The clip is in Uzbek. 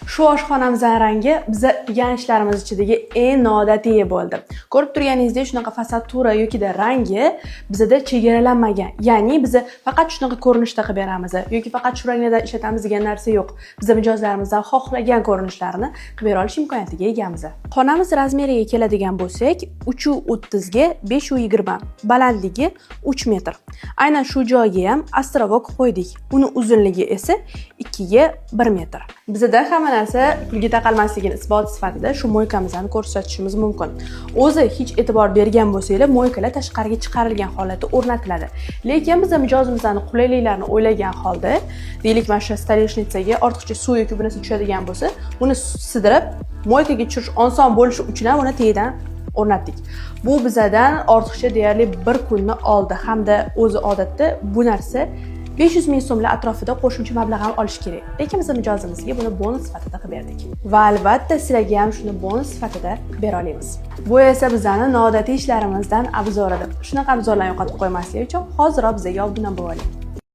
Shu oshxonamizning rangi biza qilgan ishlarimiz ichidagi eng noodatiy bo'ldi. Ko'rib turganingizdek, shunaqa fasatura yoki rangi bizda chegaralanmagan. Ya'ni biz faqat shunaqa ko'rinishda qilib beramiz yoki faqat shu rangda ishlatamiz degan narsa yo'q. Biz mijozlarimizdan xohlagan ko'rinishlarni qilib bera olish imkoniyatiga egamiz. Xonamiz razmeriga keladigan bo'lsak, 3.30 ga 5.20, balandligi 3 metr. Aynan shu joyga ham astrovok qo'ydik. Uni uzunligi esa 2 ga 1 metr. Bizda hamma narsa pulga taqalmasligini isbot sifatida shu moykamizni ko'rsatishimiz mumkin. O'zi hech e'tibor bergan bo'lsanglar, moykalar tashqariga chiqarilgan holatda o'rnatiladi. Lekin biz mijozimizning qulayliklarini o'ylagan holda, deylik, mana shu stolishnisaga ortiqcha suv yoki bir narsa tushadigan bo'lsa, uni sidirib moykaga tushirish oson bo'lishi uchun ham uni tagidan o'rnatdik. Bu bizadan ortiqcha deyarli 1 kunni oldi hamda o'zi odatda bu narsa 500 ming so'mlar atrofida qo'shimcha mablag' ham olish kerak. Lekin biz mijozimizga buni bonus sifatida qilib berdik. Va albatta sizlarga ham shuni bonus sifatida bera olamiz. Bu esa bizning noodatiy ishlarimizdan obzor edi. Shunaqa obzorlarni yo'qotib qo'ymaslik uchun hoziroq bizga oldindan bo'ling.